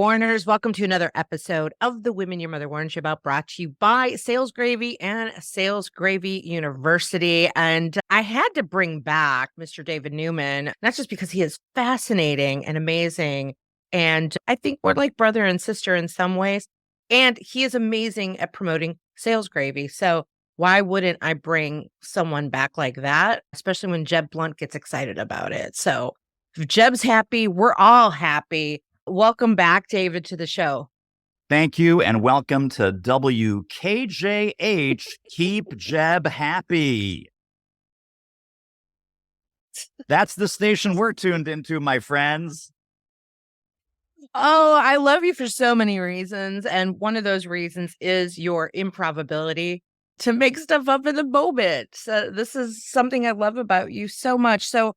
Warners. Welcome to another episode of the Women Your Mother Warns You About, brought to you by Sales Gravy and Sales Gravy University. And I had to bring back Mr. David Newman, not just because he is fascinating and amazing, and I think we're like brother and sister in some ways, and he is amazing at promoting Sales Gravy. So why wouldn't I bring someone back like that, especially when Jeb Blunt gets excited about it? So if Jeb's happy, we're all happy. Welcome back, David, to the show. Thank you, and welcome to WKJH. Keep Jeb happy. That's the station we're tuned into, my friends. Oh, I love you for so many reasons. And one of those reasons is your improbability to make stuff up in the moment. So this is something I love about you so much. So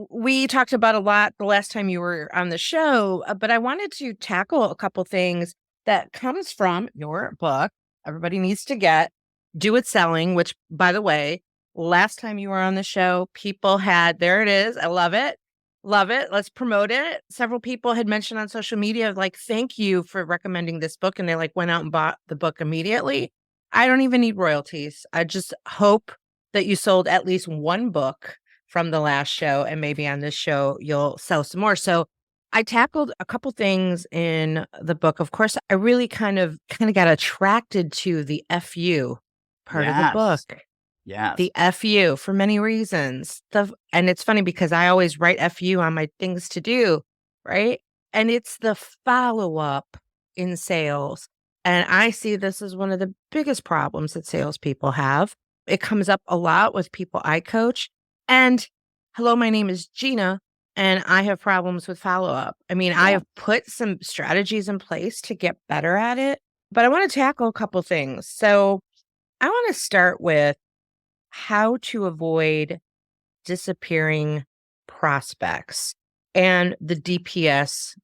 we talked about a lot the last time you were on the show, but I wanted to tackle a couple things that comes from your book. Everybody needs to get Do It Selling, which, by the way, last time you were on the show, people had, there it is. I love it. Love it. Let's promote it. Several people had mentioned on social media, like, thank you for recommending this book. And they went out and bought the book immediately. I don't even need royalties. I just hope that you sold at least one book from the last show, and maybe on this show you'll sell some more. So I tackled a couple things in the book. Of course, I really kind of got attracted to the FU part of the book. Yes. The FU for many reasons. And it's funny because I always write FU on my things to do, right? And it's the follow-up in sales. And I see this as one of the biggest problems that salespeople have. It comes up a lot with people I coach. And hello, my name is Gina, and I have problems with follow-up. I mean, I have put some strategies in place to get better at it, but I want to tackle a couple things. So I want to start with how to avoid disappearing prospects and the DPS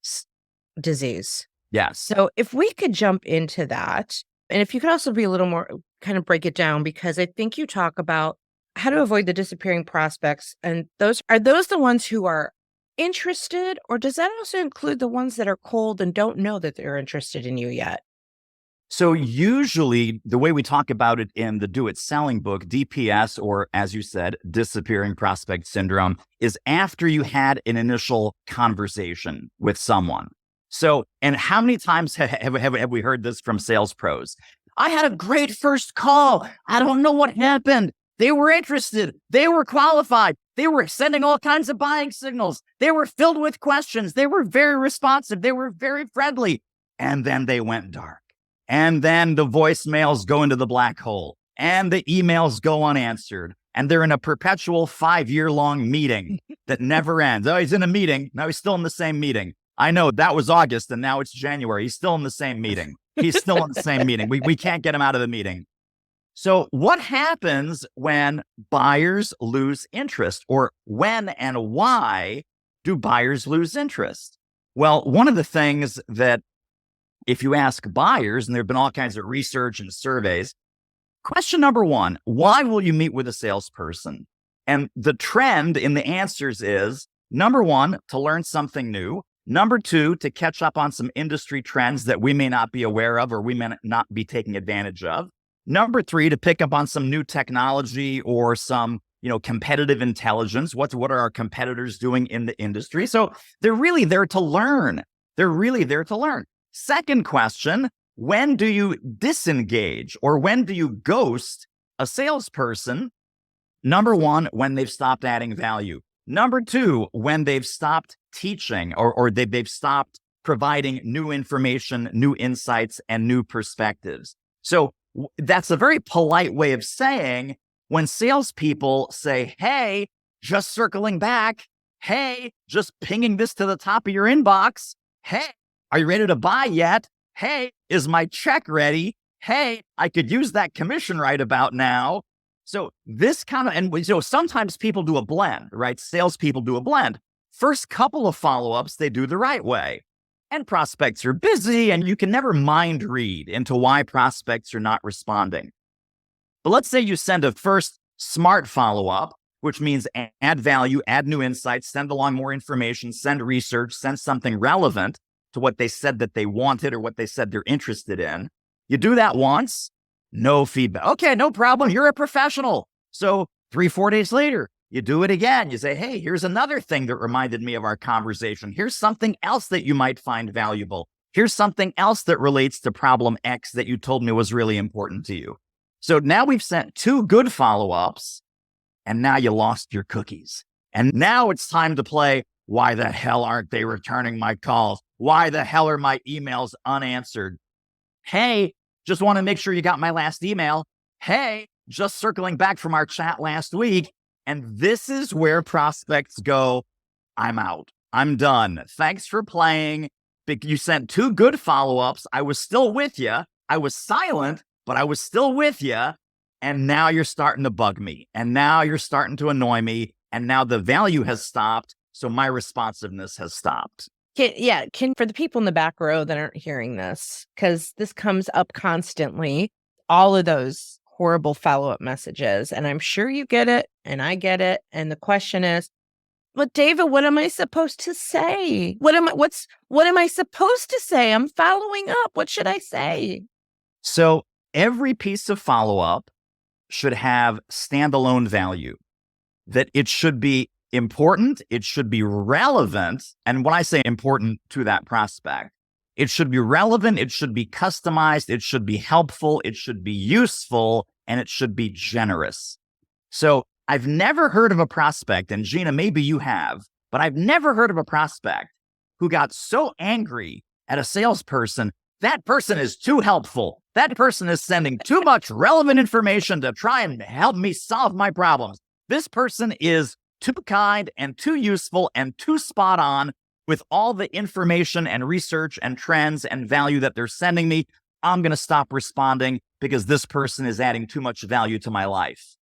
disease. Yes. So if we could jump into that, and if you could also be a little more, kind of break it down, because I think you talk about how to avoid the disappearing prospects. And are those the ones who are interested, or does that also include the ones that are cold and don't know that they're interested in you yet? So usually the way we talk about it in the Do It Selling book, DPS, or as you said, disappearing prospect syndrome, is after you had an initial conversation with someone. So, and how many times have we heard this from sales pros? I had a great first call. I don't know what happened. They were interested. They were qualified. They were sending all kinds of buying signals. They were filled with questions. They were very responsive. They were very friendly. And then they went dark. And then the voicemails go into the black hole. And the emails go unanswered. And they're in a perpetual 5-year-long meeting that never ends. Oh, he's in a meeting. Now he's still in the same meeting. I know that was August and now it's January. He's still in the same meeting. He's still in the same meeting. We can't get him out of the meeting. So what happens when buyers lose interest, or when and why do buyers lose interest? Well, one of the things that if you ask buyers, and there have been all kinds of research and surveys, question number one, why will you meet with a salesperson? And the trend in the answers is, number one, to learn something new. Number two, to catch up on some industry trends that we may not be aware of or we may not be taking advantage of. Number three, to pick up on some new technology or some, competitive intelligence. What are our competitors doing in the industry? So they're really there to learn. Second question, when do you disengage or when do you ghost a salesperson? Number one, when they've stopped adding value. Number two, when they've stopped teaching or they've stopped providing new information, new insights, and new perspectives. So that's a very polite way of saying when salespeople say, hey, just circling back. Hey, just pinging this to the top of your inbox. Hey, are you ready to buy yet? Hey, is my check ready? Hey, I could use that commission right about now. So this kind of, and sometimes people do a blend, right? Salespeople do a blend. First couple of follow-ups, they do the right way. And prospects are busy, and you can never mind read into why prospects are not responding. But let's say you send a first smart follow-up, which means add value, add new insights, send along more information, send research, send something relevant to what they said that they wanted or what they said they're interested in. You do that once, no feedback. Okay, no problem. You're a professional. So 3-4 days later, you do it again. You say, hey, here's another thing that reminded me of our conversation. Here's something else that you might find valuable. Here's something else that relates to problem X that you told me was really important to you. So now we've sent 2 good follow-ups, and now you lost your cookies. And now it's time to play, why the hell aren't they returning my calls? Why the hell are my emails unanswered? Hey, just want to make sure you got my last email. Hey, just circling back from our chat last week. And this is where prospects go, I'm out. I'm done. Thanks for playing. You sent 2 good follow-ups. I was still with you. I was silent, but I was still with you. And now you're starting to bug me. And now you're starting to annoy me. And now the value has stopped. So my responsiveness has stopped. Can for the people in the back row that aren't hearing this, because this comes up constantly, all of those horrible follow-up messages. And I'm sure you get it. And I get it. And the question is, but David, what am I supposed to say? What am I supposed to say? I'm following up. What should I say? So every piece of follow-up should have standalone value, that it should be important, it should be relevant. And when I say important to that prospect, it should be relevant, it should be customized, it should be helpful, it should be useful, and it should be generous. So I've never heard of a prospect, and Gina, maybe you have, but I've never heard of a prospect who got so angry at a salesperson. That person is too helpful. That person is sending too much relevant information to try and help me solve my problems. This person is too kind and too useful and too spot on with all the information and research and trends and value that they're sending me. I'm going to stop responding because this person is adding too much value to my life.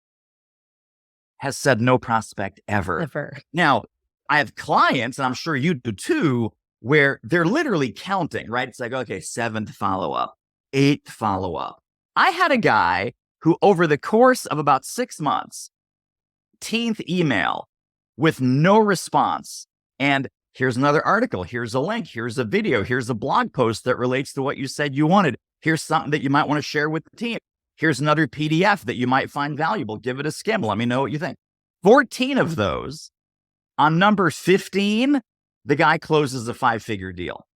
Has said no prospect ever. Now, I have clients, and I'm sure you do too, where they're literally counting, right? It's like, okay, 7th follow-up, 8th follow-up. I had a guy who over the course of about 6 months, 18th email with no response. And here's another article. Here's a link. Here's a video. Here's a blog post that relates to what you said you wanted. Here's something that you might want to share with the team. Here's another PDF that you might find valuable. Give it a skim. Let me know what you think. 14 of those. On number 15, the guy closes a 5-figure deal.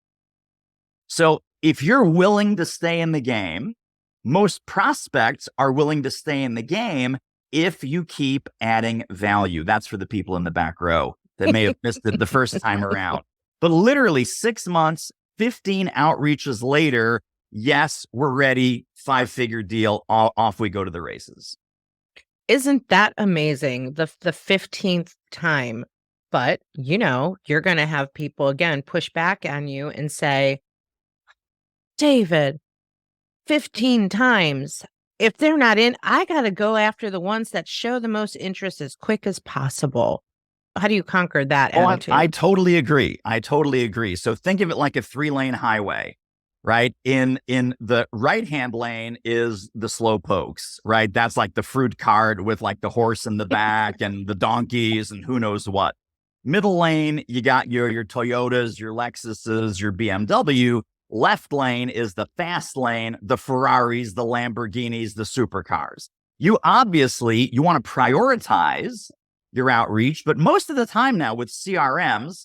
So if you're willing to stay in the game, most prospects are willing to stay in the game if you keep adding value. That's for the people in the back row that may have missed it the first time around. But literally 6 months, 15 outreaches later, yes, we're ready. 5-figure deal. Off we go to the races. Isn't that amazing? The 15th time. But, you're going to have people, again, push back on you and say, David, 15 times. If they're not in, I got to go after the ones that show the most interest as quick as possible. How do you conquer that attitude? I totally agree. So think of it like a 3-lane highway, right? In the right-hand lane is the slow pokes, right? That's like the fruit cart with like the horse in the back and the donkeys and who knows what. Middle lane, you got your Toyotas, your Lexuses, your BMW. Left lane is the fast lane, the Ferraris, the Lamborghinis, the supercars. You want to prioritize your outreach, but most of the time now with CRM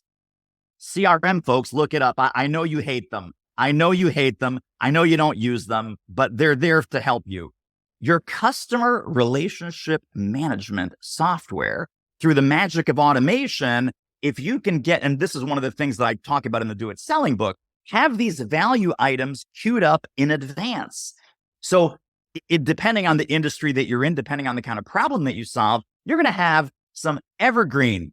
folks, look it up. I know you hate them. I know you don't use them, but they're there to help you. Your customer relationship management software, through the magic of automation, if you can get, and this is one of the things that I talk about in the Do It Selling book, have these value items queued up in advance. So depending on the industry that you're in, depending on the kind of problem that you solve, you're going to have some evergreen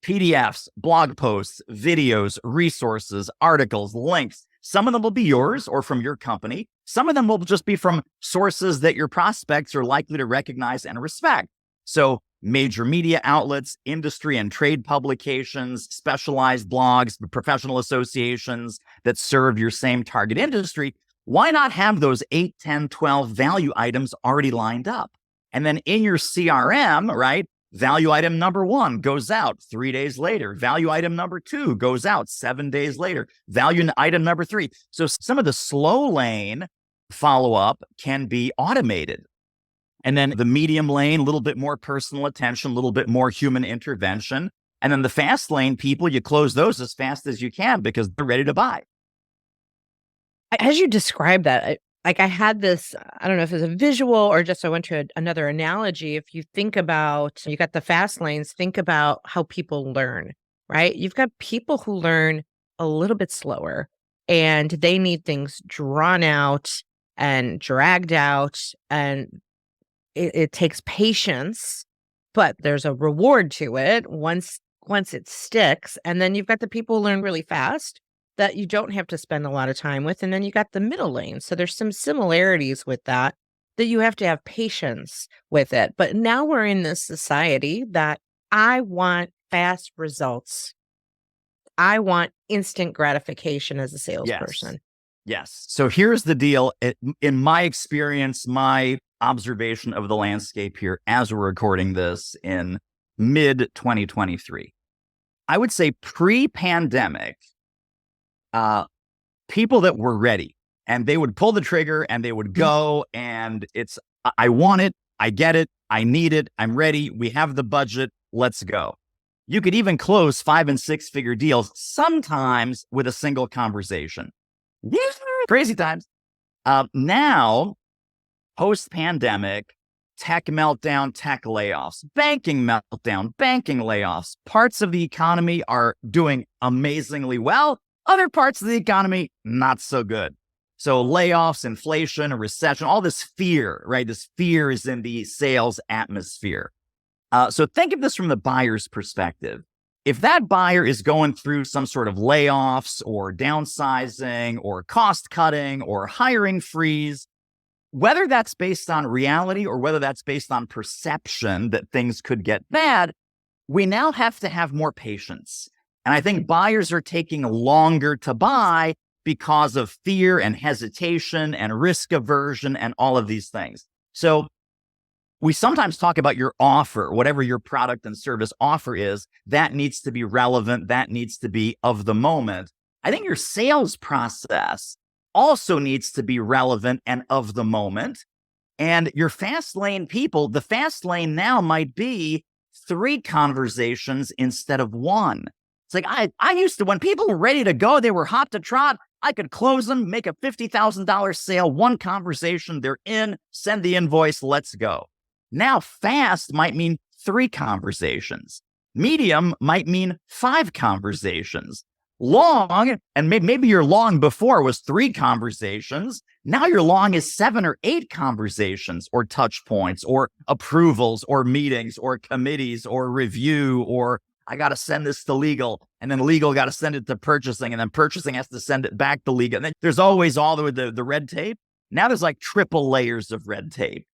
PDFs, blog posts, videos, resources, articles, links. Some of them will be yours or from your company. Some of them will just be from sources that your prospects are likely to recognize and respect. So major media outlets, industry and trade publications, specialized blogs, professional associations that serve your same target industry. Why not have those 8, 10, 12 value items already lined up? And then in your CRM, right, Value item number 1 goes out 3 days later. Value item number 2 goes out 7 days later. Value item number 3. So some of the slow lane follow-up can be automated. And then the medium lane, a little bit more personal attention, a little bit more human intervention. And then the fast lane people, you close those as fast as you can because they're ready to buy. As you describe that, I had this, I don't know if it's a visual or just I went to another analogy. If you think about, you got the fast lanes, think about how people learn, right? You've got people who learn a little bit slower and they need things drawn out and dragged out, and it takes patience, but there's a reward to it once it sticks. And then you've got the people who learn really fast that you don't have to spend a lot of time with. And then you got the middle lane. So there's some similarities with that you have to have patience with it. But now we're in this society that I want fast results. I want instant gratification as a salesperson. Yes. So here's the deal. In my experience, my observation of the landscape here as we're recording this in mid 2023, I would say pre-pandemic, people that were ready and they would pull the trigger and they would go, and it's, I want it, I get it, I need it, I'm ready, we have the budget, let's go. You could even close 5 and 6 figure deals sometimes with a single conversation. Yeah, crazy times. Now, post-pandemic, tech meltdown, tech layoffs, banking meltdown, banking layoffs. Parts of the economy are doing amazingly well. Other parts of the economy, not so good. So layoffs, inflation, a recession, all this fear, right? This fear is in the sales atmosphere. So think of this from the buyer's perspective. If that buyer is going through some sort of layoffs or downsizing or cost cutting or hiring freeze, whether that's based on reality or whether that's based on perception that things could get bad, we now have to have more patience. And I think buyers are taking longer to buy because of fear and hesitation and risk aversion and all of these things. So we sometimes talk about your offer, whatever your product and service offer is, that needs to be relevant, that needs to be of the moment. I think your sales process also needs to be relevant and of the moment. And your fast lane people, the fast lane now might be 3 conversations instead of 1. It's like I used to, when people were ready to go, they were hot to trot, I could close them, make a $50,000 sale, 1 conversation, they're in, send the invoice, let's go. Now, fast might mean 3 conversations. Medium might mean 5 conversations. Long, and maybe your long before was 3 conversations. Now your long is 7 or 8 conversations or touch points or approvals or meetings or committees or review, or I got to send this to legal, and then legal got to send it to purchasing, and then purchasing has to send it back to legal. And then there's always all the red tape. Now there's like triple layers of red tape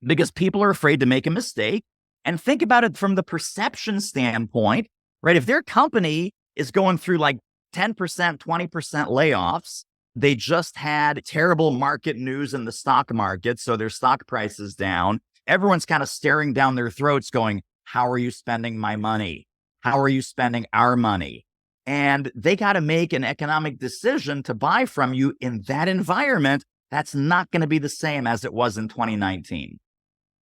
because people are afraid to make a mistake. And think about it from the perception standpoint, right? If their company is going through like 10%, 20% layoffs, they just had terrible market news in the stock market, so their stock price is down. Everyone's kind of staring down their throats going, how are you spending my money? How are you spending our money? And they got to make an economic decision to buy from you in that environment. That's not going to be the same as it was in 2019.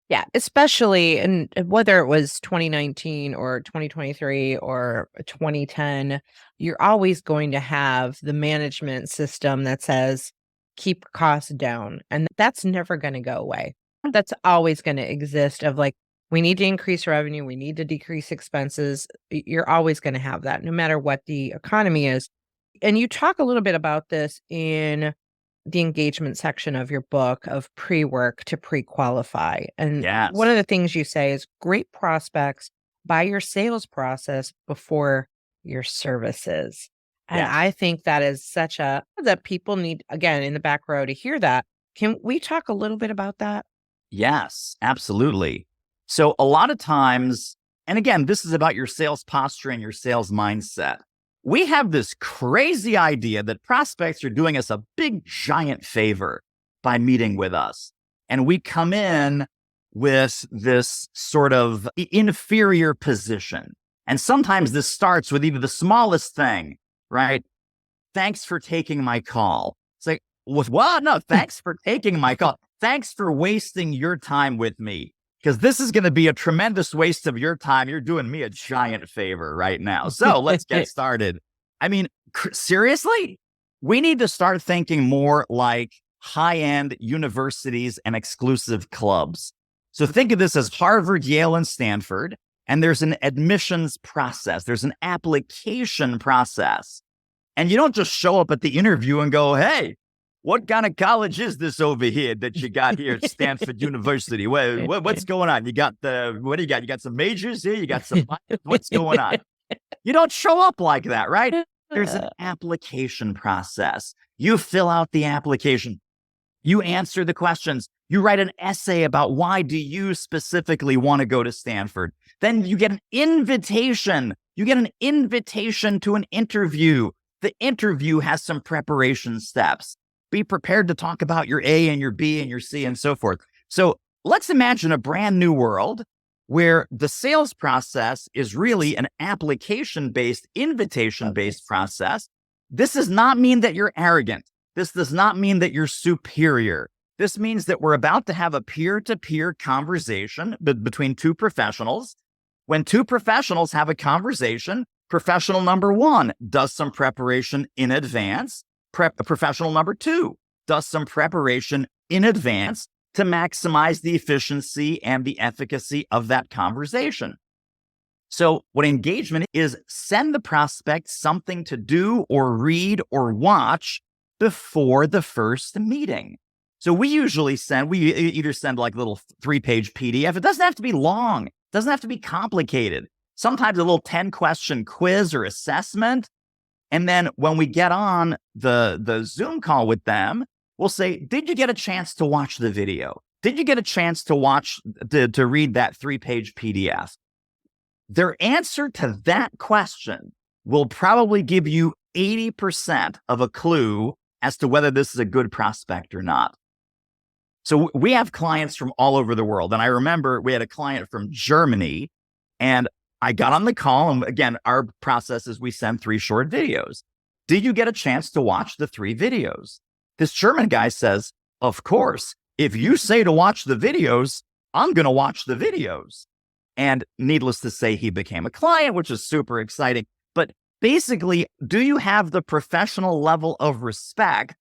Yeah, especially, and whether it was 2019 or 2023 or 2010, you're always going to have the management system that says, keep costs down. And that's never going to go away. That's always going to exist of like, we need to increase revenue, we need to decrease expenses. You're always going to have that no matter what the economy is. And you talk a little bit about this in the engagement section of your book of pre-work to pre-qualify. And one of the things you say is great prospects buy your sales process before your services. And I think that is such that people need, again, in the back row to hear that. Can we talk a little bit about that? Yes, absolutely. So a lot of times, and again, this is about your sales posture and your sales mindset. We have this crazy idea that prospects are doing us a big, giant favor by meeting with us. And we come in with this sort of inferior position. And sometimes this starts with even the smallest thing, right? Thanks for taking my call. It's like, what? No, thanks for taking my call. Thanks for wasting your time with me, because this is going to be a tremendous waste of your time. You're doing me a giant favor right now. So let's get started. I mean, seriously, we need to start thinking more like high-end universities and exclusive clubs. So think of this as Harvard, Yale, and Stanford, and there's an admissions process. There's an application process. And you don't just show up at the interview and go, hey, what kind of college is this over here that you got here at Stanford University? What's going on? What do you got? You got some majors here? You got some, what's going on? You don't show up like that, right? There's an application process. You fill out the application. You answer the questions. You write an essay about why do you specifically want to go to Stanford. Then you get an invitation. You get an invitation to an interview. The interview has some preparation steps. Be prepared to talk about your A and your B and your C and so forth. So let's imagine a brand new world where the sales process is really an application-based, invitation-based process. This does not mean that you're arrogant. This does not mean that you're superior. This means that we're about to have a peer-to-peer conversation between two professionals. When two professionals have a conversation, professional number one does some preparation in advance. Professional number two does some preparation in advance to maximize the efficiency and the efficacy of that conversation. So what engagement is, send the prospect something to do or read or watch before the first meeting. So we usually either send like a little 3-page PDF. It doesn't have to be long. It doesn't have to be complicated. Sometimes a little 10-question quiz or assessment. And then when we get on the Zoom call with them, we'll say, did you get a chance to watch the video? Did you get a chance to read that 3-page PDF? Their answer to that question will probably give you 80% of a clue as to whether this is a good prospect or not. So we have clients from all over the world. And I remember we had a client from Germany, and I got on the call. And again, our process is we send 3 short videos. Did you get a chance to watch the 3 videos? This German guy says, of course, if you say to watch the videos, I'm going to watch the videos. And needless to say, he became a client, which is super exciting. But basically, do you have the professional level of respect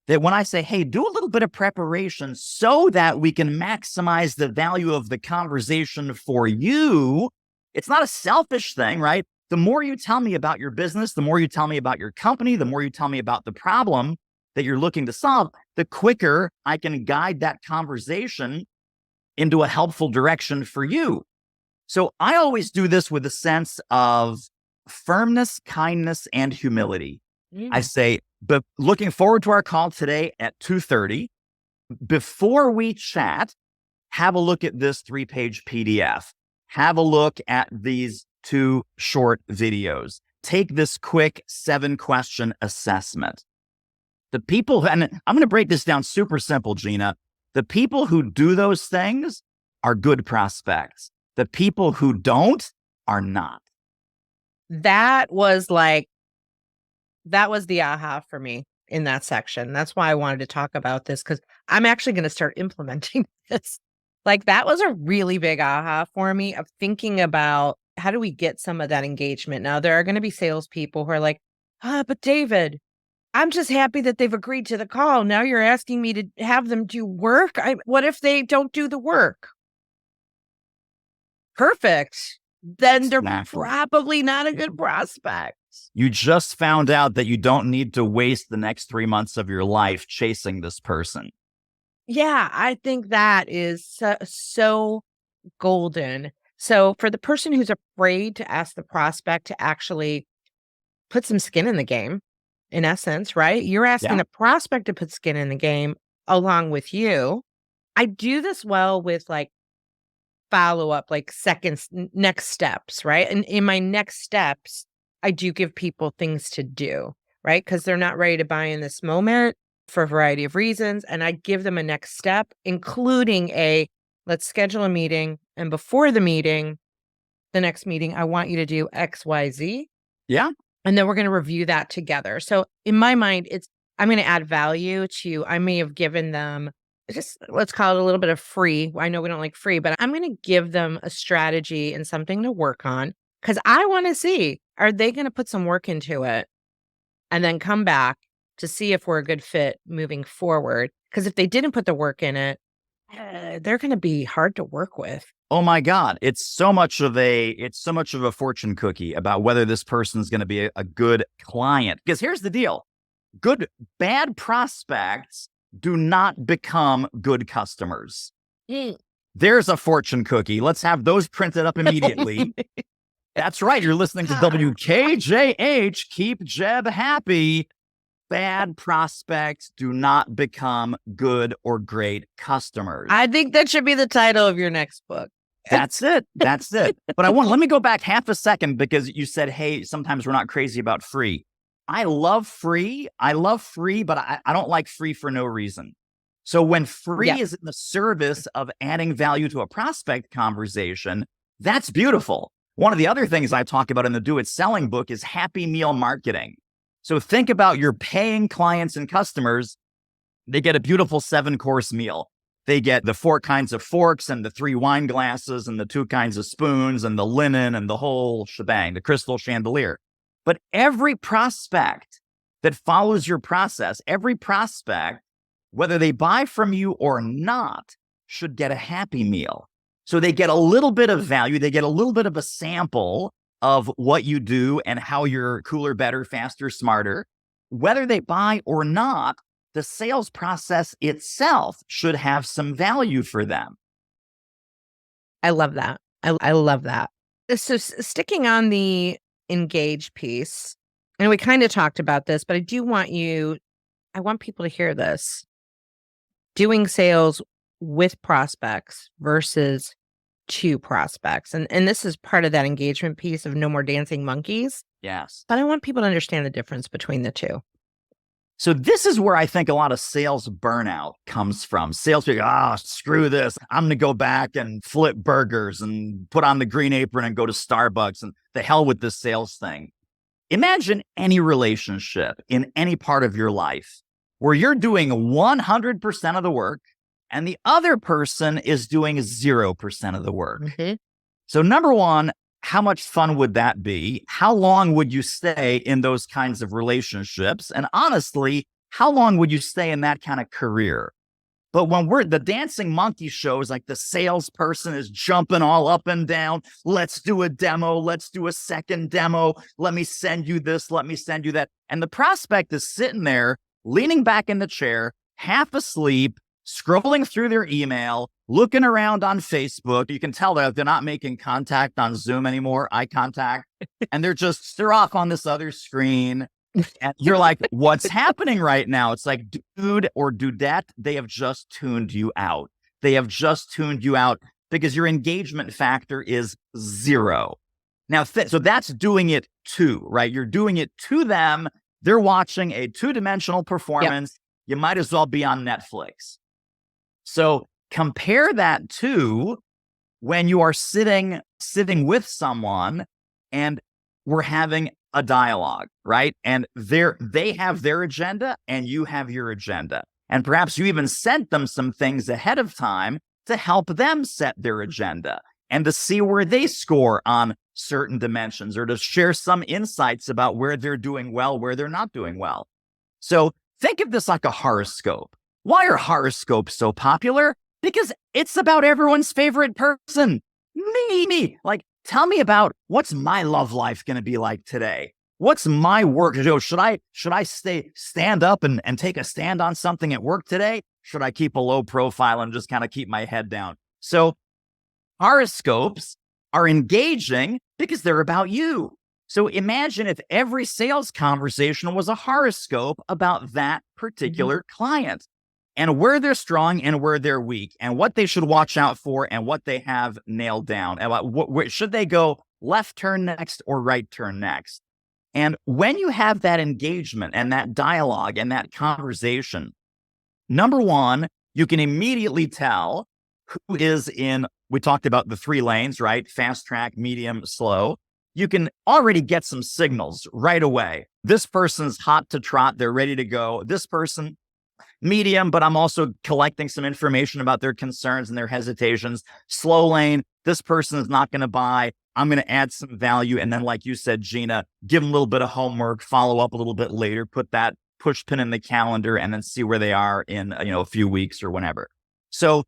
that when I say, hey, do a little bit of preparation so that we can maximize the value of the conversation for you? It's not a selfish thing, right? The more you tell me about your business, the more you tell me about your company, the more you tell me about the problem that you're looking to solve, the quicker I can guide that conversation into a helpful direction for you. So I always do this with a sense of firmness, kindness, and humility. I say, but looking forward to our call today at 2:30. Before we chat, have a look at this 3-page PDF. Have a look at these 2 short videos. Take this quick 7-question assessment. The people, and I'm going to break this down super simple, Gina. The people who do those things are good prospects. The people who don't are not. That was the aha for me in that section. That's why I wanted to talk about this, because I'm actually going to start implementing this. That was a really big aha for me of thinking about how do we get some of that engagement. Now, there are going to be salespeople who are like, but David, I'm just happy that they've agreed to the call. Now you're asking me to have them do work. What if they don't do the work? Perfect. Then they're probably not a good prospect. You just found out that you don't need to waste the next 3 months of your life chasing this person. Yeah, I think that is so golden. So for the person who's afraid to ask the prospect to actually put some skin in the game, in essence, right? You're asking the prospect to put skin in the game along with you. I do this well with follow-up, next steps, right? And in my next steps, I do give people things to do, right? Because they're not ready to buy in this moment for a variety of reasons. And I give them a next step, including Let's schedule a meeting. And before the meeting, the next meeting, I want you to do X, Y, Z. Yeah. And then we're going to review that together. So in my mind, I'm going to add value to, I may have given them just, let's call it a little bit of free. I know we don't like free, but I'm going to give them a strategy and something to work on because I want to see, are they going to put some work into it and then come back to see if we're a good fit moving forward? Because if they didn't put the work in it, they're going to be hard to work with. Oh my God. It's so much of a fortune cookie about whether this person's going to be a good client. Because here's the deal. Bad prospects do not become good customers. There's a fortune cookie. Let's have those printed up immediately. That's right. You're listening to WKJH. Keep Jeb happy. Bad prospects do not become good or great customers. I think that should be the title of your next book. That's it. But let me go back half a second because you said, hey, sometimes we're not crazy about free. I love free, but I don't like free for no reason. So when free is in the service of adding value to a prospect conversation, that's beautiful. One of the other things I talk about in the Do It Selling book is happy meal marketing. So think about your paying clients and customers. They get a beautiful 7-course meal. They get the 4 kinds of forks and the 3 wine glasses and the 2 kinds of spoons and the linen and the whole shebang, the crystal chandelier. But every prospect that follows your process, every prospect, whether they buy from you or not, should get a happy meal. So they get a little bit of value. They get a little bit of a sample of what you do and how you're cooler, better, faster, smarter. Whether they buy or not, the sales process itself should have some value for them. I love that. I love that. So sticking on the engage piece, and we kind of talked about this, but I want people to hear this. Doing sales with prospects versus to prospects. And this is part of that engagement piece of no more dancing monkeys. Yes. But I want people to understand the difference between the two. So this is where I think a lot of sales burnout comes from. Sales people, screw this. I'm going to go back and flip burgers and put on the green apron and go to Starbucks and the hell with this sales thing. Imagine any relationship in any part of your life where you're doing 100% of the work and the other person is doing 0% of the work. Mm-hmm. So number one, how much fun would that be? How long would you stay in those kinds of relationships? And honestly, how long would you stay in that kind of career? But when the dancing monkey shows, like the salesperson is jumping all up and down. Let's do a demo. Let's do a second demo. Let me send you this. Let me send you that. And the prospect is sitting there, leaning back in the chair, half asleep, scrolling through their email, looking around on Facebook. You can tell that they're not making contact on Zoom anymore, eye contact, and they're off on this other screen. And you're like, what's happening right now? It's like, dude or dudette, they have just tuned you out. They have just tuned you out because your engagement factor is 0. Now, so that's doing it to, right? You're doing it to them. They're watching a 2-dimensional performance. Yep. You might as well be on Netflix. So compare that to when you are sitting with someone and we're having a dialogue, right? And they have their agenda and you have your agenda. And perhaps you even sent them some things ahead of time to help them set their agenda and to see where they score on certain dimensions or to share some insights about where they're doing well, where they're not doing well. So think of this like a horoscope. Why are horoscopes so popular? Because it's about everyone's favorite person. Me. Like, tell me about what's my love life going to be like today? What's my work? Should I stand up and take a stand on something at work today? Should I keep a low profile and just kind of keep my head down? So horoscopes are engaging because they're about you. So imagine if every sales conversation was a horoscope about that particular client and where they're strong and where they're weak and what they should watch out for and what they have nailed down. About should they go left turn next or right turn next? And when you have that engagement and that dialogue and that conversation, number one, you can immediately tell who is in, we talked about the 3 lanes, right? Fast track, medium, slow. You can already get some signals right away. This person's hot to trot. They're ready to go. This person, medium, but I'm also collecting some information about their concerns and their hesitations. Slow lane, this person is not going to buy. I'm going to add some value. And then, like you said, Gina, give them a little bit of homework, follow up a little bit later, put that push pin in the calendar, and then see where they are in, a few weeks or whenever. So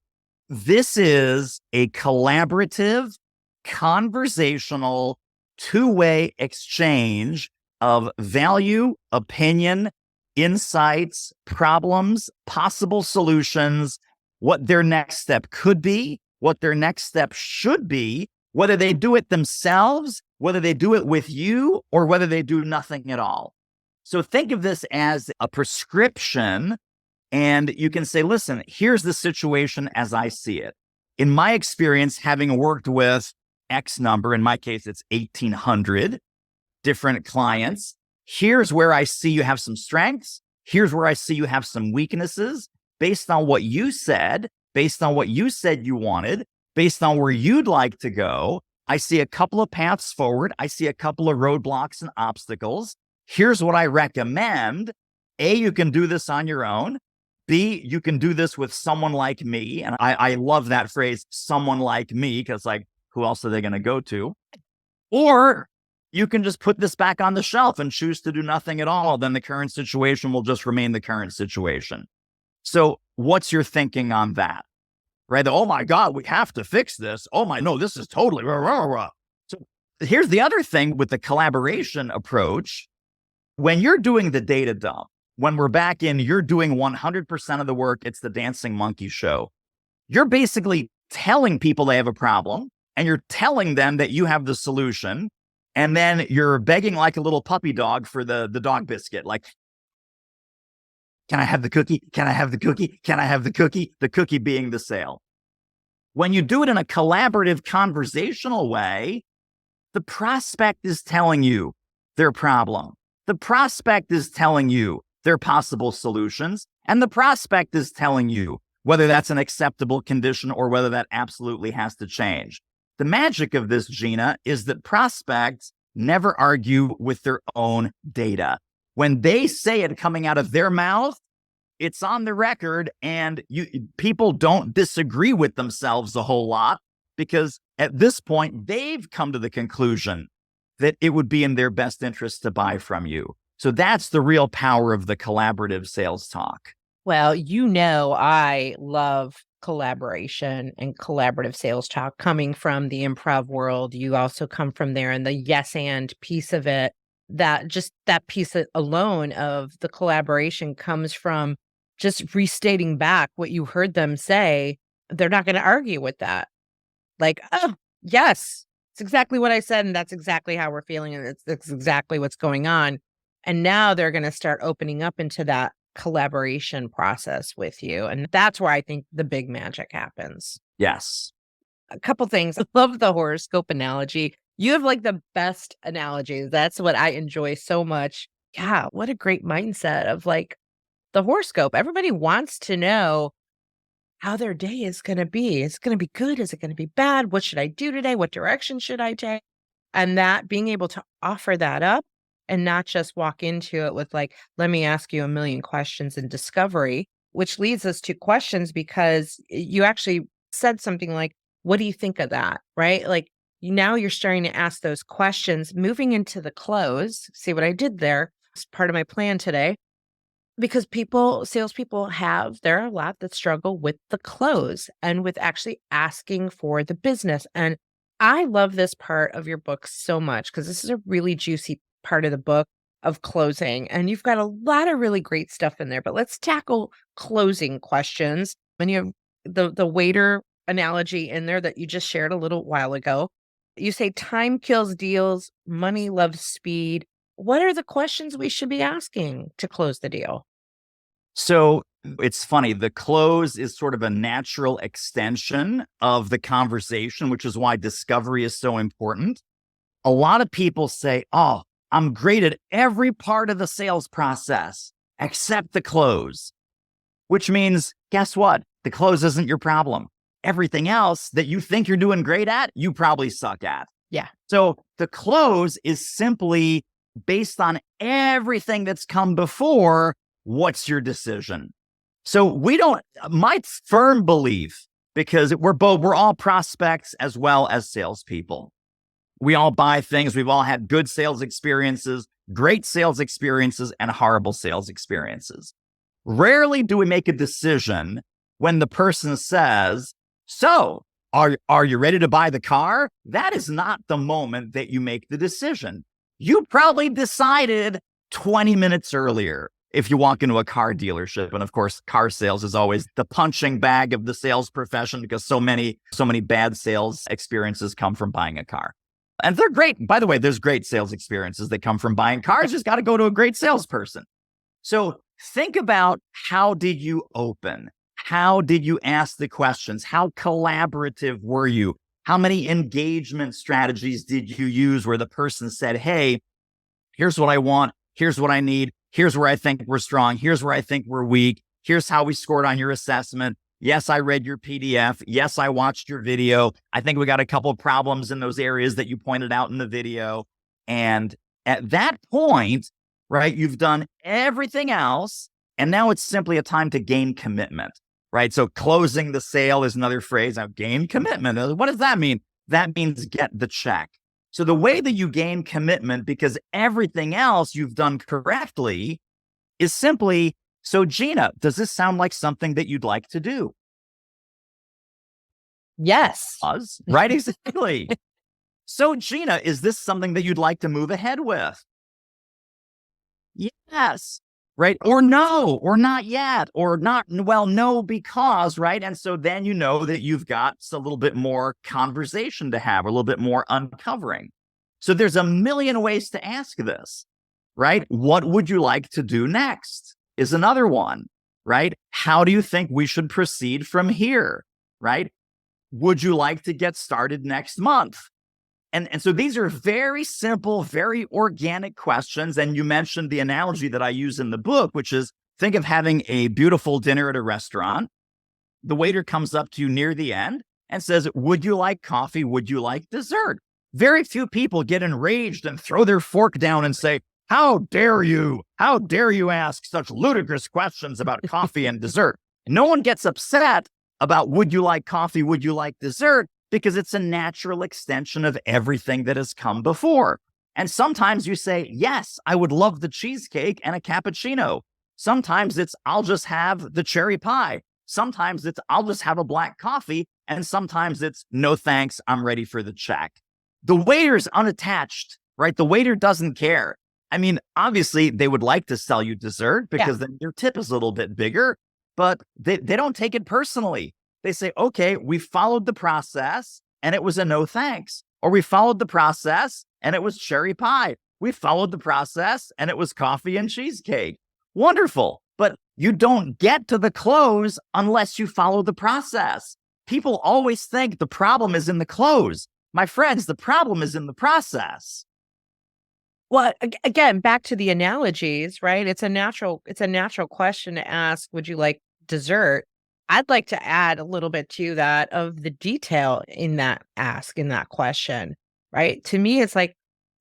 this is a collaborative, conversational, two-way exchange of value, opinion, insights, problems, possible solutions, what their next step could be, what their next step should be, whether they do it themselves, whether they do it with you, or whether they do nothing at all. So think of this as a prescription, and you can say, listen, here's the situation as I see it. In my experience, having worked with X number, in my case, it's 1,800 different clients, here's where I see you have some strengths. Here's where I see you have some weaknesses based on what you said, based on what you said you wanted, based on where you'd like to go. I see a couple of paths forward. I see a couple of roadblocks and obstacles. Here's what I recommend. A, you can do this on your own. B, you can do this with someone like me. And I love that phrase, someone like me, because like, who else are they going to go to? Or you can just put this back on the shelf and choose to do nothing at all. Then the current situation will just remain the current situation. So what's your thinking on that? Right? Oh my God, we have to fix this. Oh my, no, this is totally rah, rah, rah. So here's the other thing with the collaboration approach. When you're doing the data dump, when we're back in, you're doing 100% of the work. It's the dancing monkey show. You're basically telling people they have a problem, and you're telling them that you have the solution. And then you're begging like a little puppy dog for the dog biscuit. Like, can I have the cookie? Can I have the cookie? Can I have the cookie? The cookie being the sale. When you do it in a collaborative, conversational way, the prospect is telling you their problem. The prospect is telling you their possible solutions. And the prospect is telling you whether that's an acceptable condition or whether that absolutely has to change. The magic of this, Gina, is that prospects never argue with their own data. When they say it coming out of their mouth, it's on the record, and people don't disagree with themselves a whole lot, because at this point, they've come to the conclusion that it would be in their best interest to buy from you. So that's the real power of the collaborative sales talk. Well, I love collaboration and collaborative sales talk coming from the improv world. You also come from there, and the yes and piece of it, that piece alone of the collaboration comes from just restating back what you heard them say. They're not going to argue with that. Like, oh, yes, it's exactly what I said, and that's exactly how we're feeling, and it's exactly what's going on. And now they're going to start opening up into that collaboration process with you. And that's where I think the big magic happens. Yes. A couple things. I love the horoscope analogy. You have like the best analogies. That's what I enjoy so much. Yeah, what a great mindset of like the horoscope. Everybody wants to know how their day is going to be. Is it going to be good? Is it going to be bad? What should I do today? What direction should I take? And that being able to offer that up and not just walk into it with like, let me ask you a million questions in discovery, which leads us to questions, because you actually said something like, what do you think of that? Right? Like now you're starting to ask those questions, moving into the close. See what I did there? It's part of my plan today. Because salespeople there are a lot that struggle with the close and with actually asking for the business. And I love this part of your book so much, because this is a really juicy part of the book of closing. And you've got a lot of really great stuff in there, but let's tackle closing questions. And you have the waiter analogy in there that you just shared a little while ago. You say time kills deals, money loves speed. What are the questions we should be asking to close the deal? So it's funny. The close is sort of a natural extension of the conversation, which is why discovery is so important. A lot of people say, oh, I'm great at every part of the sales process except the close, which means, guess what? The close isn't your problem. everything else that you think you're doing great at, you probably suck at. Yeah. So the close is simply based on everything that's come before. What's your decision? So my firm belief, because we're all prospects as well as salespeople. We all buy things. We've all had good sales experiences, great sales experiences, and horrible sales experiences. Rarely do we make a decision when the person says, so are you ready to buy the car? That is not the moment that you make the decision. You probably decided 20 minutes earlier if you walk into a car dealership. And of course, car sales is always the punching bag of the sales profession because so many bad sales experiences come from buying a car. And they're great. By the way, there's great sales experiences that come from buying cars. Just got to go to a great salesperson. So think about, how did you open? How did you ask the questions? How collaborative were you? How many engagement strategies did you use where the person said, hey, here's what I want. Here's what I need. Here's where I think we're strong. Here's where I think we're weak. Here's how we scored on your assessment. Yes, I read your PDF. Yes, I watched your video. I think we got a couple of problems in those areas that you pointed out in the video. And at that point, right, you've done everything else. And now it's simply a time to gain commitment, right? So closing the sale is another phrase. I've gained commitment. What does that mean? That means get the check. So the way that you gain commitment, because everything else you've done correctly, is simply, so Gina, does this sound like something that you'd like to do? Yes. Right, exactly. So Gina, is this something that you'd like to move ahead with? Yes. Right? Or no, or not yet, or not, well, no, because, right? And so then you know that you've got a little bit more conversation to have, a little bit more uncovering. So there's a million ways to ask this, right? What would you like to do next is another one, right? How do you think we should proceed from here, right? Would you like to get started next month? And so these are very simple, very organic questions. And you mentioned the analogy that I use in the book, which is, think of having a beautiful dinner at a restaurant. The waiter comes up to you near the end and says, would you like coffee? Would you like dessert? Very few people get enraged and throw their fork down and say, how dare you? How dare you ask such ludicrous questions about coffee and dessert? No one gets upset about would you like coffee? Would you like dessert? Because it's a natural extension of everything that has come before. And sometimes you say, yes, I would love the cheesecake and a cappuccino. Sometimes it's, I'll just have the cherry pie. Sometimes it's, I'll just have a black coffee. And sometimes it's, no thanks, I'm ready for the check. The waiter's unattached, right? The waiter doesn't care. I mean, obviously, they would like to sell you dessert because then your tip is a little bit bigger, but they don't take it personally. They say, okay, we followed the process and it was a no thanks. Or we followed the process and it was cherry pie. We followed the process and it was coffee and cheesecake. Wonderful. But you don't get to the close unless you follow the process. People always think the problem is in the close. My friends, the problem is in the process. Well, again, back to the analogies, right? It's a natural question to ask, would you like dessert? I'd like to add a little bit to that of the detail in that ask, in that question, right? To me, it's like,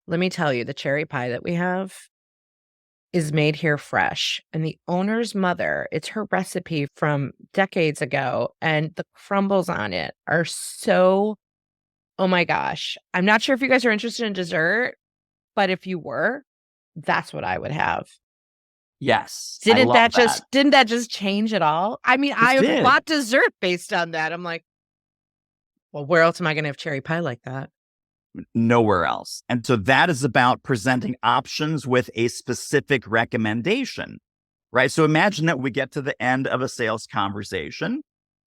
let me tell you, the cherry pie that we have is made here fresh. And the owner's mother, it's her recipe from decades ago. And the crumbles on it are so, oh my gosh. I'm not sure if you guys are interested in dessert, but if you were, that's what I would have. Yes. Didn't that just change it all? I mean, I bought dessert based on that. I'm like, well, where else am I going to have cherry pie like that? Nowhere else. And so that is about presenting options with a specific recommendation, right? So imagine that we get to the end of a sales conversation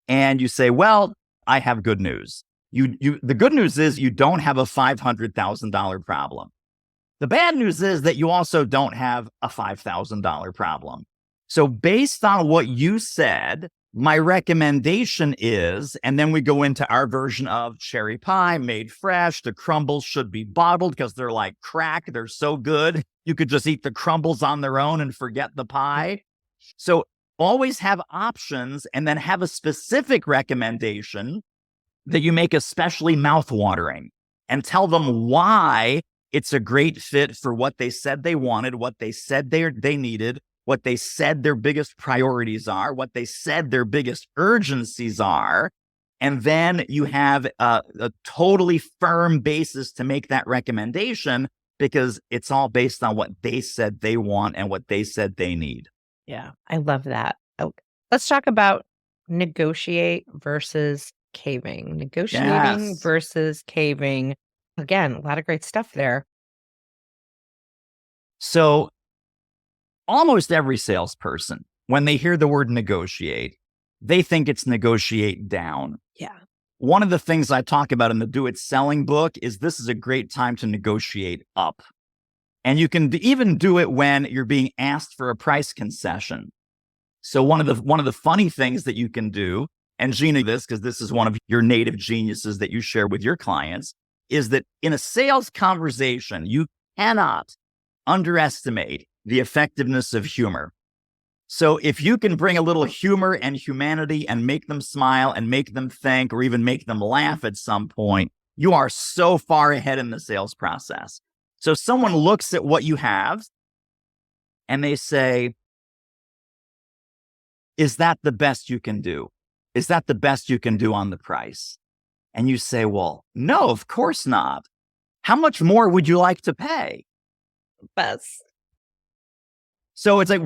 and you say, well, I have good news. The good news is you don't have a $500,000 problem. The bad news is that you also don't have a $5,000 problem. So based on what you said, my recommendation is, and then we go into our version of cherry pie made fresh. The crumbles should be bottled because they're like crack. They're so good. You could just eat the crumbles on their own and forget the pie. So always have options and then have a specific recommendation that you make especially mouthwatering and tell them why it's a great fit for what they said they wanted, what they said they needed, what they said their biggest priorities are, what they said their biggest urgencies are. And then you have a totally firm basis to make that recommendation because it's all based on what they said they want and what they said they need. Yeah, I love that. Oh, let's talk about negotiate versus caving. Negotiating Yes. versus caving. Again, a lot of great stuff there. So almost every salesperson, when they hear the word negotiate, they think it's negotiate down. Yeah. One of the things I talk about in the Do It Selling book is this is a great time to negotiate up. And you can even do it when you're being asked for a price concession. So one of the funny things that you can do, and Gina, this because this is one of your native geniuses that you share with your clients, is that in a sales conversation, you cannot underestimate the effectiveness of humor. So if you can bring a little humor and humanity and make them smile and make them think or even make them laugh at some point, you are so far ahead in the sales process. So someone looks at what you have and they say, is that the best you can do? Is that the best you can do on the price? And you say, well, no, of course not. How much more would you like to pay? Best. So it's like,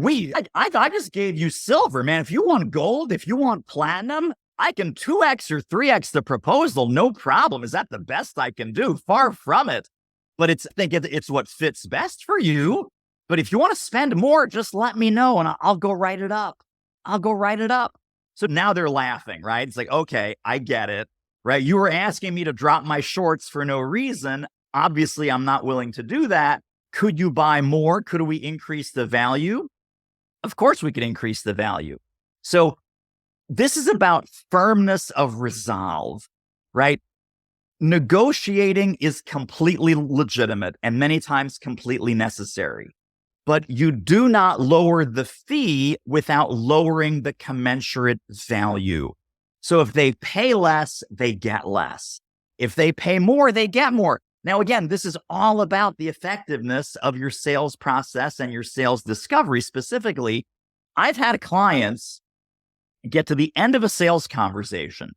I just gave you silver, man. If you want gold, if you want platinum, I can 2x or 3x the proposal, no problem. Is that the best I can do? Far from it. But I think it's what fits best for you. But if you want to spend more, just let me know and I'll go write it up. I'll go write it up. So now they're laughing, right? It's like, okay, I get it, right? You were asking me to drop my shorts for no reason. Obviously, I'm not willing to do that. Could you buy more? Could we increase the value? Of course, we could increase the value. So this is about firmness of resolve, right? Negotiating is completely legitimate and many times completely necessary, but you do not lower the fee without lowering the commensurate value. So if they pay less, they get less. If they pay more, they get more. Now, again, this is all about the effectiveness of your sales process and your sales discovery specifically. I've had clients get to the end of a sales conversation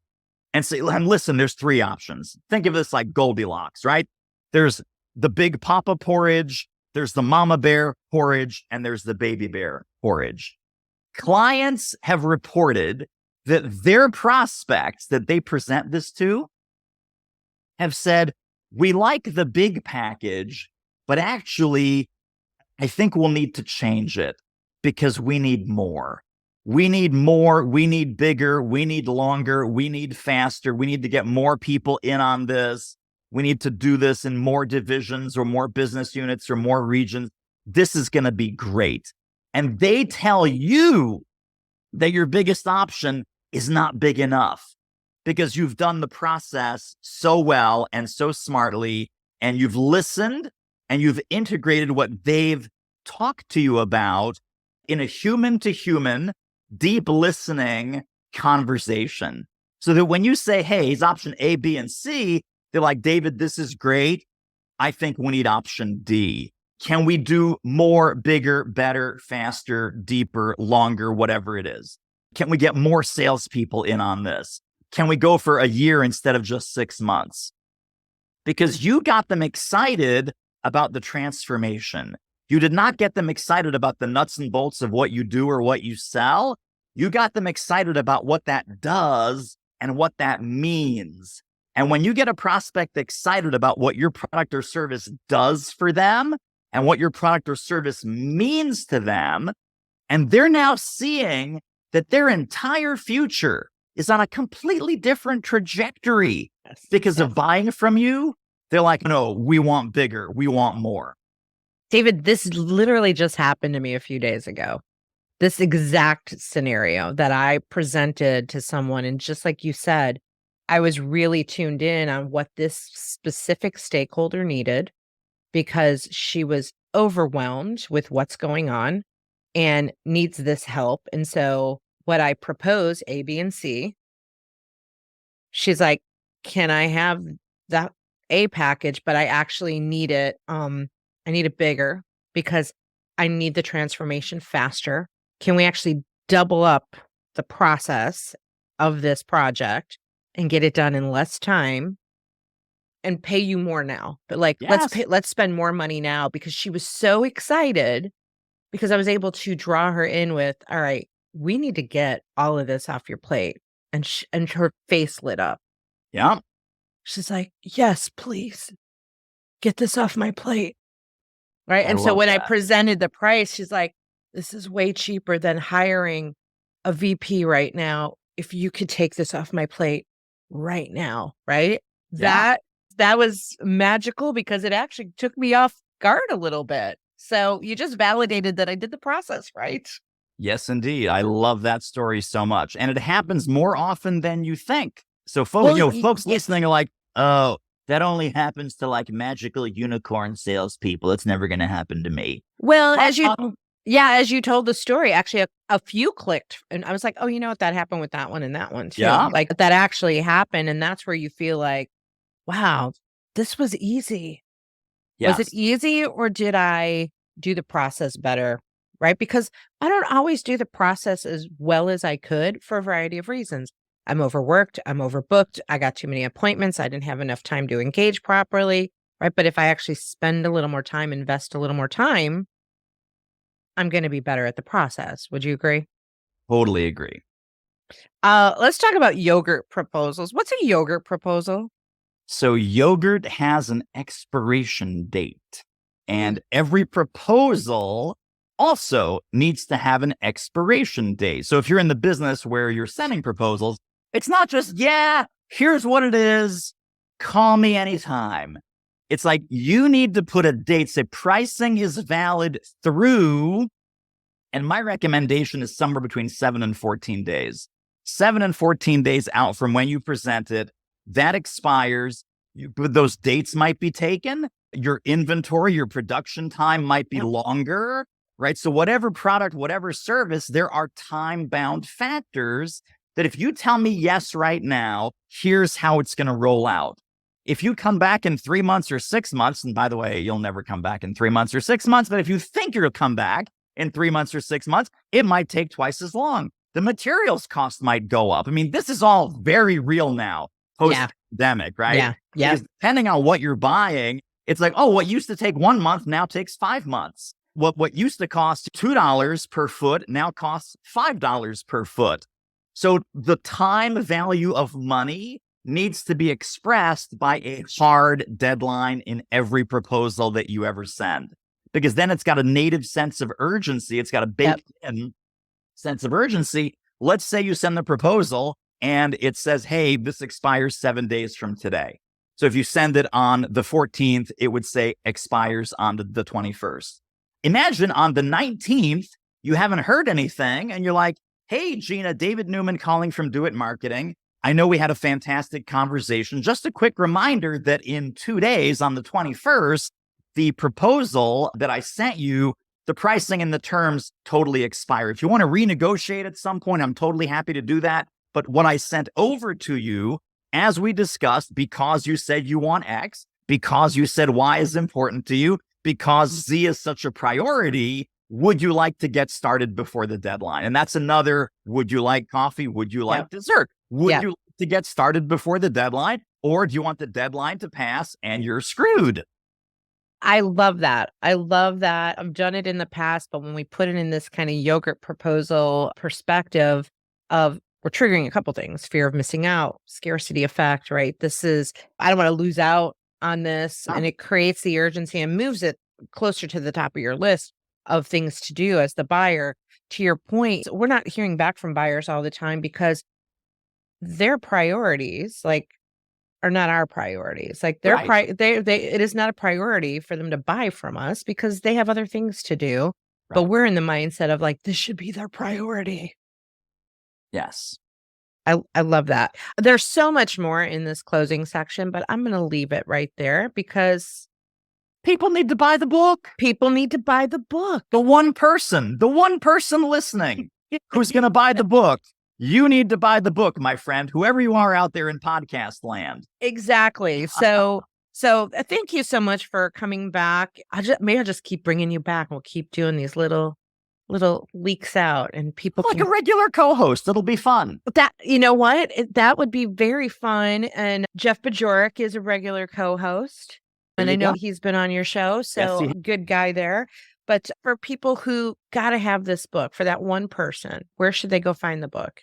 and say, listen, there's three options. Think of this like Goldilocks, right? There's the big papa porridge, there's the mama bear porridge, and there's the baby bear porridge. Clients have reported that their prospects that they present this to have said, we like the big package, but actually, I think we'll need to change it because we need more. We need more. We need bigger. We need longer. We need faster. We need to get more people in on this. We need to do this in more divisions or more business units or more regions. This is going to be great. And they tell you that your biggest option is not big enough because you've done the process so well and so smartly, and you've listened and you've integrated what they've talked to you about in a human to human, deep listening conversation. So that when you say, hey, he's option A, B, and C, they're like, David, this is great. I think we need option D. Can we do more, bigger, better, faster, deeper, longer, whatever it is? Can we get more salespeople in on this? Can we go for a year instead of just 6 months? Because you got them excited about the transformation. You did not get them excited about the nuts and bolts of what you do or what you sell. You got them excited about what that does and what that means. And when you get a prospect excited about what your product or service does for them and what your product or service means to them, and they're now seeing that their entire future is on a completely different trajectory because of buying from you, they're like, no, we want bigger. We want more. David, this literally just happened to me a few days ago. This exact scenario that I presented to someone. And just like you said, I was really tuned in on what this specific stakeholder needed because she was overwhelmed with what's going on and needs this help. And so what I propose, A, B, and C, she's like, can I have that A package, but I actually need it. I need it bigger because I need the transformation faster. Can we actually double up the process of this project and get it done in less time and pay you more now? But like, Yes. let's spend more money now, because she was so excited because I was able to draw her in with, all right, we need to get all of this off your plate. And her face lit up. Yeah. She's like, yes, please get this off my plate. Right. I And so love when I that. presented the price, she's like, this is way cheaper than hiring a VP right now. If you could take this off my plate right now. Right. Yeah. That was magical because it actually took me off guard a little bit. So you just validated that I did the process right. Yes, indeed. I love that story so much. And it happens more often than you think. So Well, folks yeah. listening are like, oh, that only happens to like magical unicorn salespeople. It's never going to happen to me. Well, Uh, as you told the story, actually a few clicked, and I was like, oh, you know what? That happened with that one and that one too. yeah. Like that actually happened. And that's where you feel like, wow, this was easy. Was it Yes. easy, or did I do the process better? Right. Because I don't always do the process as well as I could for a variety of reasons. I'm overworked. I'm overbooked. I got too many appointments. I didn't have enough time to engage properly. Right. But if I actually spend a little more time, invest a little more time, I'm going to be better at the process. Would you agree? Totally agree. Let's talk about yogurt proposals. What's a yogurt proposal? So yogurt has an expiration date, Mm. and every proposal also needs to have an expiration date. So if you're in the business where you're sending proposals, it's not just, yeah, here's what it is, call me anytime. It's like you need to put a date, say pricing is valid through, and my recommendation is somewhere between 7 and 14 days. 7 and 14 days out from when you present it, that expires. Those dates might be taken. Your inventory, your production time might be Yep. longer, right? So, whatever product, whatever service, there are time bound factors that if you tell me yes right now, here's how it's going to roll out. If you come back in 3 months or 6 months, and by the way, you'll never come back in 3 months or 6 months, but if you think you'll come back in 3 months or 6 months, it might take twice as long. The materials cost might go up. I mean, this is all very real now, Yeah. post-pandemic, right? Yeah. Yeah. Because depending on what you're buying, it's like, oh, what used to take 1 month now takes 5 months. What used to cost $2 per foot now costs $5 per foot. So the time value of money needs to be expressed by a hard deadline in every proposal that you ever send, because then it's got a native sense of urgency. It's got a baked in sense of urgency. Let's say you send the proposal and it says, hey, this expires 7 days from today. So if you send it on the 14th, it would say expires on the 21st. Imagine on the 19th, you haven't heard anything and you're like, hey, Gina, David Newman calling from Do It Marketing. I know we had a fantastic conversation. Just a quick reminder that in 2 days, on the 21st, the proposal that I sent you, the pricing and the terms totally expire. If you want to renegotiate at some point, I'm totally happy to do that. But what I sent over to you, as we discussed, because you said you want X, because you said Y is important to you, because Z is such a priority, would you like to get started before the deadline? And that's another, would you like coffee? Would you like dessert? Would you like to get started before the deadline? Or do you want the deadline to pass and you're screwed? I love that. I love that. I've done it in the past, but when we put it in this kind of yogurt proposal perspective of, we're triggering a couple things: fear of missing out, scarcity effect, right? This is, I don't want to lose out on this. And it creates the urgency and moves it closer to the top of your list of things to do as the buyer. To your point, we're not hearing back from buyers all the time because their priorities, like, are not our priorities. Like their Right. it is not a priority for them to buy from us because they have other things to do. But Right. we're in the mindset of like, this should be their priority. Yes. I love that. There's so much more in this closing section, but I'm going to leave it right there because People need to buy the book. people need to buy the book. The one person listening who's going to buy the book You need to buy the book, my friend, whoever you are out there in podcast land. Exactly. So thank you so much for coming back. Maybe I'll just keep bringing you back. We'll keep doing these little leaks out, and people Like can a regular co-host. It'll be fun. that. You know what? That would be very fun. And Jeff Bajorek is a regular co-host, There and you I know go. he's been on your show. Yes, So good guy there. But for people who got to have this book, for that one person, where should they go find the book?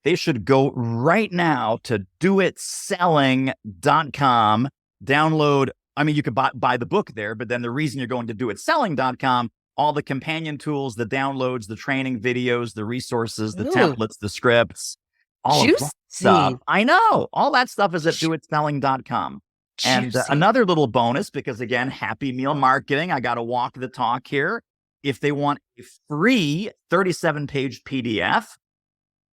they should go right now to doitselling.com, download. I mean, you could buy the book there, but then the reason you're going to doitselling.com, all the companion tools, the downloads, the training videos, the resources, the Ooh, templates, the scripts, all of that stuff. juicy. I know. All that stuff is at doitselling.com. And Juicy. another little bonus, because again, Happy Meal marketing, I got to walk the talk here. If they want a free 37-page PDF,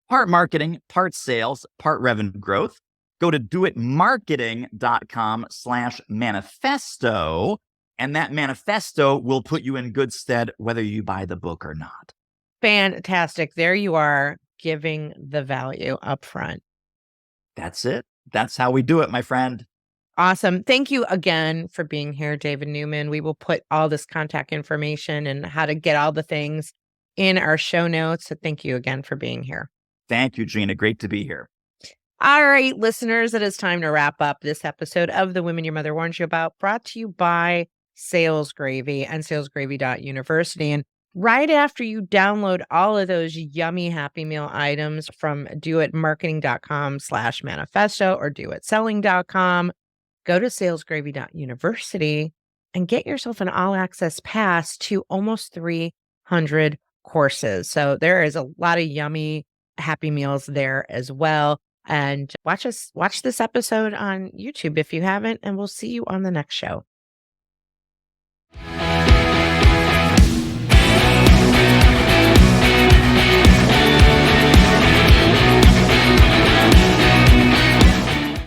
part marketing, part sales, part revenue growth, go to doitmarketing.com/manifesto. And that manifesto will put you in good stead whether you buy the book or not. Fantastic. There you are, giving the value up front. That's it. That's how we do it, my friend. Awesome. Thank you again for being here, David Newman. We will put all this contact information and how to get all the things in our show notes. So thank you again for being here. Thank you, Gina. Great to be here. All right, listeners, it is time to wrap up this episode of The Women Your Mother Warns You About, brought to you by Sales Gravy and salesgravy.university. And right after you download all of those yummy Happy Meal items from doitmarketing.com/manifesto or doitselling.com, go to salesgravy.university and get yourself an all-access pass to almost 300 courses. So there is a lot of yummy Happy Meals there as well. And watch this episode on YouTube if you haven't, and we'll see you on the next show.